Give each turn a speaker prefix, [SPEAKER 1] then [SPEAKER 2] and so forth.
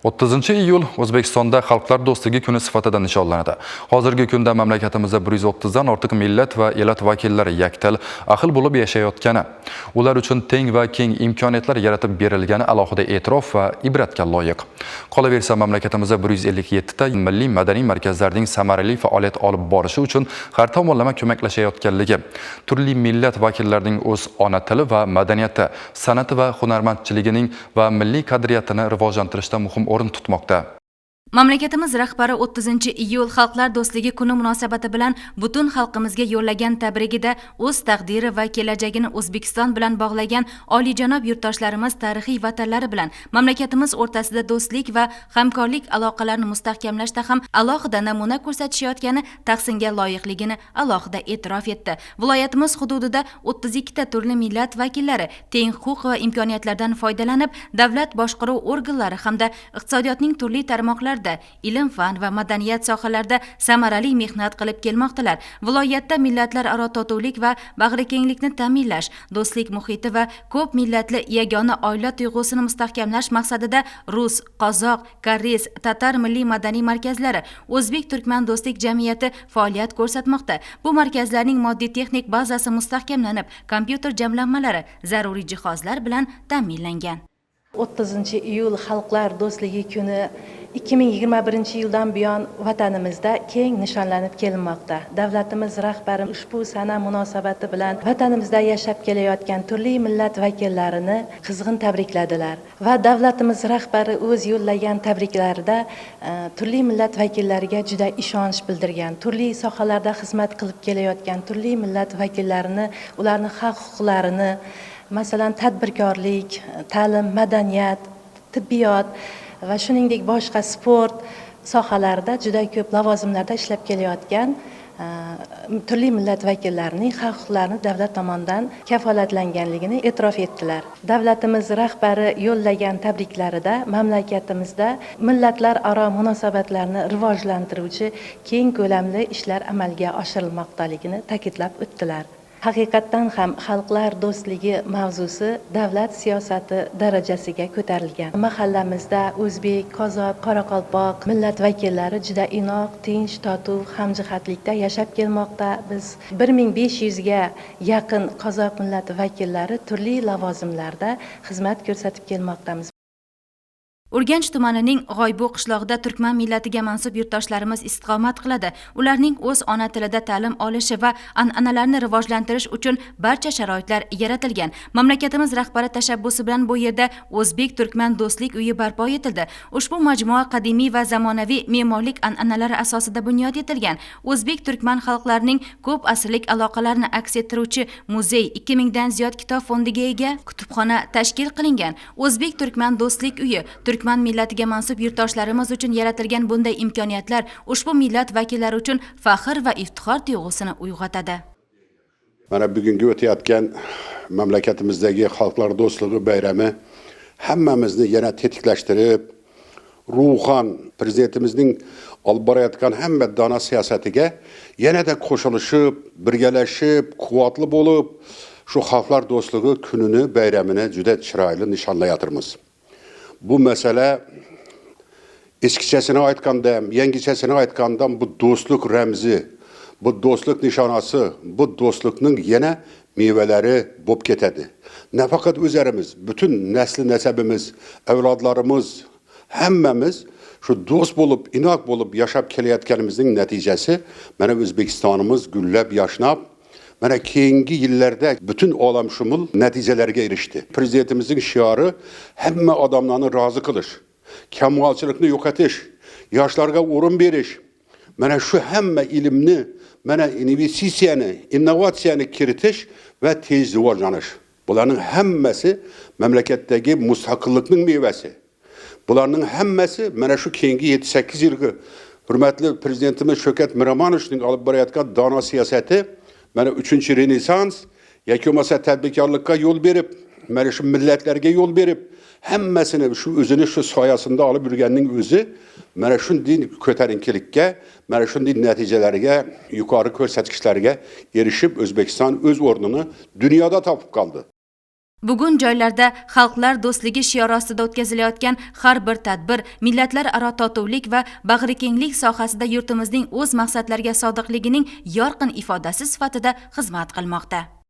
[SPEAKER 1] 30-iyul O'zbekistonda Xalqlar do'stligi kuni sifatida nishonlanadi. Hozirgi kunda mamlakatimizda 130 dan ortiq millat va elat vakillari yaktal, ahil bo'lib yashayotgani, ular uchun teng va keng imkoniyatlar yaratib berilgani alohida e'tirof va ibratga loyiq. Qolaversa, mamlakatimizda 157 ta milliy madaniy markazlarning samarali faoliyat olib borishi uchun har tomonlama ko'maklashayotganligi, turli millat vakillarining o'z ona tili va madaniyati, san'ati va hunarmandchiligining va milliy qadriyatini rivojlantirishda muhim o'rin tutmoqda.
[SPEAKER 2] Mamlakatimiz rahbari 30-iyul Xalqlar do'stligi kuni munosabati bilan butun xalqimizga yo'llagan tabrigida o'z taqdiri va kelajagini O'zbekiston bilan bog'lagan oliyjanob yurtdoshlarimiz tarixiy vatanlari bilan mamlakatimiz o'rtasida do'stlik va hamkorlik aloqalarini mustahkamlashda ham alohida namuna ko'rsatishayotgani tahsinga loyiqligini alohida e'tirof etdi. Viloyatimiz hududida 32 ta turli millat vakillari teng huquq va imkoniyatlardan foydalanib, davlat boshqaruv organlari hamda iqtisodiyotning turli tarmoqlarida ilm, fan va madaniyat sohalarida samarali mehnat qilib kelmoqdalar. Viloyatda millatlararo totuvlik va bag'rikenglikni ta'minlash, do'stlik muhiti va ko'p millatli yagona oila tuyg'usini mustahkamlash maqsadida rus, qozoq, koreys, tatar milliy madaniy markazlari, o'zbek turkman do'stlik jamiyati faoliyat ko'rsatmoqda. Bu markazlarning moddiy texnik bazasi mustahkamlanib, kompyuter jamlanmalari, zaruriy jihozlar bilan ta'minlangan.
[SPEAKER 3] 30-iyul Xalqlar do'stligi kuni 2021-yildan buyon vatanimizda keng nishonlanib kelinmoqda. Davlatimiz rahbari ushbu sana munosabati bilan vatanimizda yashab kelayotgan turli millat vakillarini qizg'in tabrikladilar va davlatimiz rahbari o'z yo'llagan tabriklarida turli millat vakillariga juda ishonch bildirgan, turli sohalarda xizmat qilib kelayotgan turli millat vakillarini, ularning haq-huquqlarini, masalan tadbirkorlik, ta'lim, madaniyat, tibbiyot va shuningdek boshqa sport sohalarida juda ko'p lavozimlarda ishlab kelayotgan turli millat vakillarining haq-huquqlarini davlat tomonidan kafolatlanganligini e'tirof etdilar. Davlatimiz rahbari yo'llagan tabriklarida mamlakatimizda millatlararo munosabatlarni rivojlantiruvchi keng ko'lamli ishlar amalga oshirilmoqdaligini ta'kidlab o'tdilar. Haqiqatdan ham xalqlar do'stligi mavzusi davlat siyosati darajasiga ko'tarilgan. Mahallamizda o'zbek, qozoq, qoraqalpoq millat vakillari juda inoq, tinch, totuv, hamjihatlikda yashab kelmoqda. Biz 1500 ga yaqin qozoq millati vakillari turli lavozimlarda xizmat ko'rsatib kelmoqdamiz.
[SPEAKER 2] Urganch tumanining G'oybu qishlog'ida turkman millatiga mansub yurtdoshlarimiz istiqomat qiladi. Ularning o'z ona tilida ta'lim olishi va an'analarni rivojlantirish uchun barcha sharoitlar yaratilgan. Mamlakatimiz rahbari tashabbusi bilan bu yerda o'zbek turkman do'stlik uyi barpo etildi. Ushbu majmua qadimiy va zamonaviy me'morlik an'analari asosida bunyod etilgan. O'zbek turkman xalqlarining ko'p asrlik aloqalarini aks ettiruvchi muzey, 2000 dan ziyod kitob fondiga ega kutubxona tashkil qilingan. O'zbek turkman do'stlik uyi turkman millatiga mansub yurtdoshlarimiz uchun yaratilgan bunday imkoniyatlar ushbu millat vakillari uchun faxr va iftixor tuyg'usini uyg'otadi.
[SPEAKER 4] Mana bugungi o'tayotgan mamlakatimizdagi Xalqlar do'stligi bayrami hammamizni yana tetiklashtirib, ruhan prezidentimizning olib borayotgan hamma dono siyosatiga yanada qo'shilishib, birgalashib, quvvatli bo'lib, shu Xalqlar do'stligi kunini, bayramini juda chiroyli nishonlayapmiz. Bu mesele eskichasini aytganda, yangichasini aytganda bu do'stlik ramzi, bu do'stlik nishonasi, bu do'stlikning yana mevaları bo'lib ketadi. Nafaqat o'zlarimiz, bütün nesli nesebimiz, avlodlarimiz, hammamiz şu do'st bo'lib, inoq bo'lib yashab kelayotganimizning natijasi mana O'zbekistonimiz gullab yashnab, mana keyingi yillarda bütün olamşumul naticelerge erişti. Prezidentimizin şiarı hamma adamlarını razı kılış, kemvalçılıkını yok etiş, yaşlarga orun beriş, mana şu hamma ilimni, mana investisyani, innovasyani kiritiş ve tez rivojlanish. Bularning hammasi memleketteki mustaqillikning meyvesi. Bularning hammasi mana şu keyingi 7-8 yilgi hurmatli prezidentimiz Shavkat Miromonovichning olib borayotgan dono siyosati mana 3. Renesans yoki bo'lmasa tadbirkorlikka yo'l berib, mana shu millatlarga yo'l berib, hammasini shu o'zini shu soyasida olib yurganning o'zi mana shunday ko'tarinkilikka, mana shunday natijalarga, yuqori ko'rsatkichlarga erishib O'zbekiston o'z o'rnini dunyoda topib qoldi.
[SPEAKER 2] Bugun joylarda xalqlar do'stligi shiori ostida o'tkazilayotgan har bir tadbir millatlararo totuvlik va bag'rikenglik sohasida yurtimizning o'z maqsadlariga sodiqligining yorqin ifodasi sifatida xizmat qilmoqda.